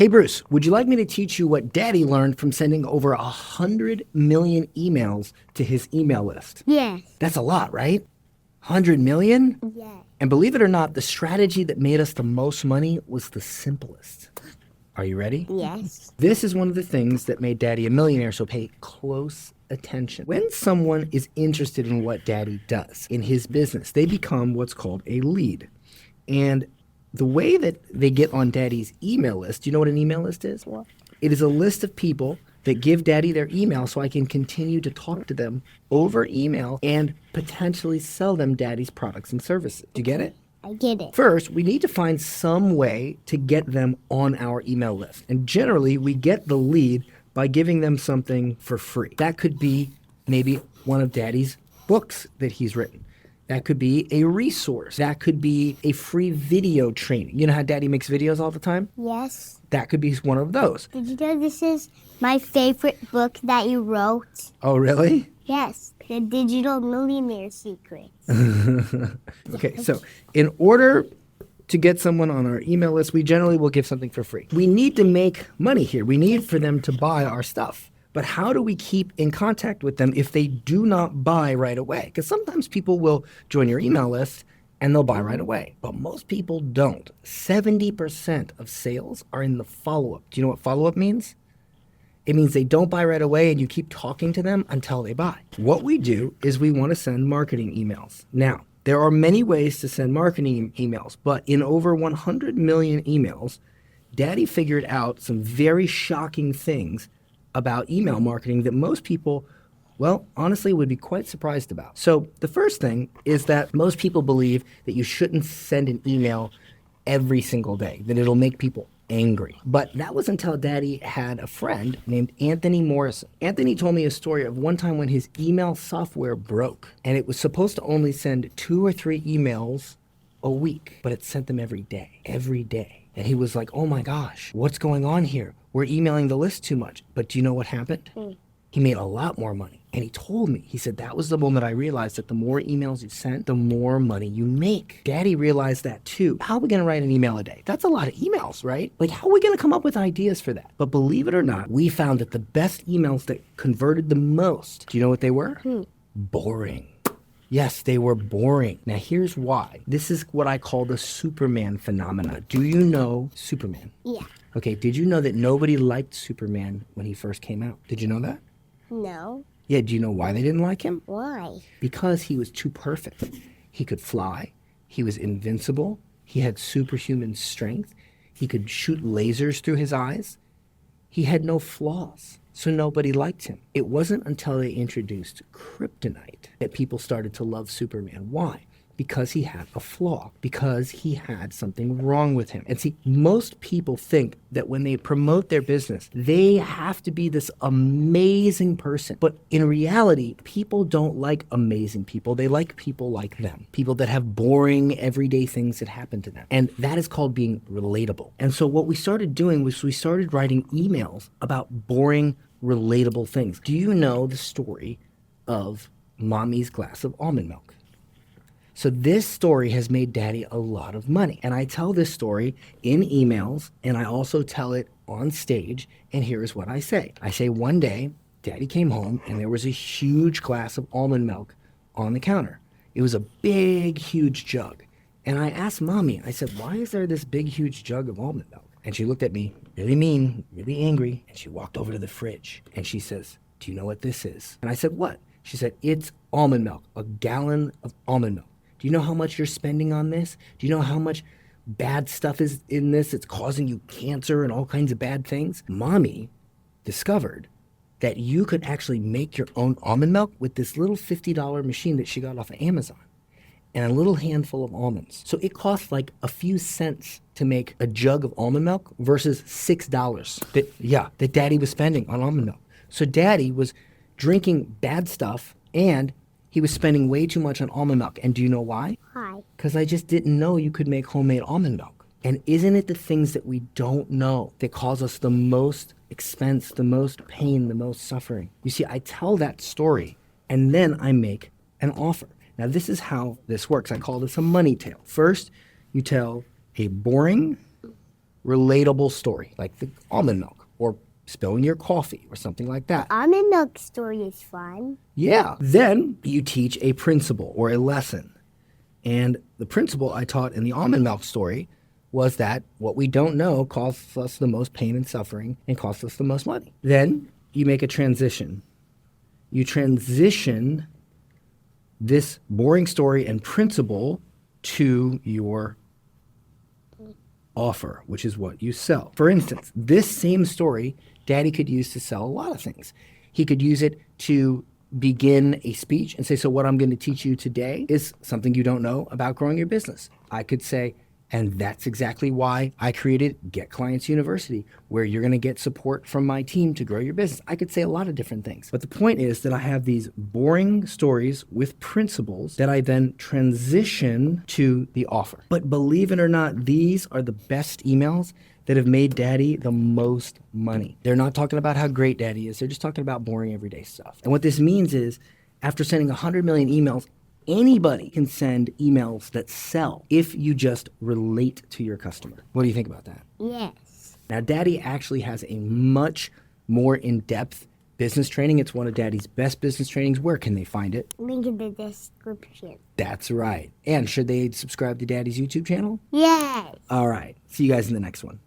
Hey, Bruce, would you like me to teach you what Daddy learned from sending over 100 million emails to his email list? Yes. That's a lot, right? 100 million? Yes. And believe it or not, the strategy that made us the most money was the simplest. Are you ready? Yes. This is one of the things that made Daddy a millionaire, so pay close attention. When someone is interested in what Daddy does in his business, they become what's called a lead. And the way that they get on Daddy's email list, do you know what an email list is? What? It is a list of people that give Daddy their email so I can continue to talk to them over email and potentially sell them Daddy's products and services. Do you get it? I get it. First, we need to find some way to get them on our email list. And generally, we get the lead by giving them something for free. That could be maybe one of Daddy's books that he's written. That could be a resource. That could be a free video training. You know how Daddy makes videos all the time? Yes. That could be one of those. Did you know this is my favorite book that you wrote? Oh, really? Yes. The Digital Millionaire Secrets. Okay, so in order to get someone on our email list, we generally will give something for free. We need to make money here. We need for them to buy our stuff. But how do we keep in contact with them if they do not buy right away? Because sometimes people will join your email list and they'll buy right away. But most people don't. 70% of sales are in the follow-up. Do you know what follow-up means? It means they don't buy right away and you keep talking to them until they buy. What we do is we want to send marketing emails. Now, there are many ways to send marketing emails, but in over 100 million emails, Daddy figured out some very shocking things about email marketing that most people, well, honestly, would be quite surprised about. So the first thing is that most people believe that you shouldn't send an email every single day, that it'll make people angry. But that was until Daddy had a friend named Anthony Morrison. Anthony told me a story of one time when his email software broke, and it was supposed to only send 2 or 3 emails a week, but it sent them every day. And he was like, oh my gosh, what's going on here? We're emailing the list too much. But do you know what happened? He made a lot more money. And he told me, he said, that was the moment I realized that the more emails you sent, the more money you make. Daddy realized that too. How are we going to write an email a day? That's a lot of emails, right? Like, how are we going to come up with ideas for that? But believe it or not, we found that the best emails that converted the most, do you know what they were? Boring. Yes, they were boring. Now, here's why. This is what I call the Superman phenomena. Do you know Superman? Yeah. Okay, did you know that nobody liked Superman when he first came out? Did you know that? No. Yeah, do you know why they didn't like him? Why? Because he was too perfect. He could fly. He was invincible. He had superhuman strength. He could shoot lasers through his eyes. He had no flaws. So nobody liked him. It wasn't until they introduced kryptonite that people started to love Superman. Why? Because he had a flaw, because he had something wrong with him. And see, most people think that when they promote their business, they have to be this amazing person. But in reality, people don't like amazing people. They like people like them, people that have boring, everyday things that happen to them. And that is called being relatable. And so what we started doing was we started writing emails about boring, relatable things. Do you know the story of Mommy's glass of almond milk? So this story has made Daddy a lot of money. And I tell this story in emails, and I also tell it on stage. And here's what I say. I say one day, Daddy came home, and there was a huge glass of almond milk on the counter. It was a big, huge jug. And I asked Mommy, I said, why is there this big, huge jug of almond milk? And she looked at me really mean, really angry, and she walked over to the fridge. And she says, do you know what this is? And I said, what? She said, it's almond milk, a gallon of almond milk. Do you know how much you're spending on this? Do you know how much bad stuff is in this? It's causing you cancer and all kinds of bad things. Mommy discovered that you could actually make your own almond milk with this little $50 machine that she got off of Amazon and a little handful of almonds. So it costs like a few cents to make a jug of almond milk versus $6 that Daddy was spending on almond milk. So Daddy was drinking bad stuff and he was spending way too much on almond milk. And do you know why? Why? Because I just didn't know you could make homemade almond milk. And isn't it the things that we don't know that cause us the most expense, the most pain, the most suffering? You see, I tell that story and then I make an offer. Now, this is how this works. I call this a money tale. First, you tell a boring, relatable story, like the almond milk or spilling your coffee or something like that. Almond milk story is fun. Yeah. Then you teach a principle or a lesson. And the principle I taught in the almond milk story was that what we don't know costs us the most pain and suffering and costs us the most money. Then you make a transition. You transition this boring story and principle to your offer, which is what you sell. For instance, this same story, Daddy could use to sell a lot of things. He could use it to begin a speech and say, so what I'm going to teach you today is something you don't know about growing your business. I could say, and that's exactly why I created Get Clients University, where you're going to get support from my team to grow your business. I could say a lot of different things. But the point is that I have these boring stories with principles that I then transition to the offer. But believe it or not, these are the best emails that have made Daddy the most money. They're not talking about how great Daddy is. They're just talking about boring everyday stuff. And what this means is after sending 100 million emails, anybody can send emails that sell if you just relate to your customer. What do you think about that? Yes. Now, Daddy actually has a much more in-depth business training. It's one of Daddy's best business trainings. Where can they find it? Link in the description. That's right. And should they subscribe to Daddy's YouTube channel? Yes. All right. See you guys in the next one.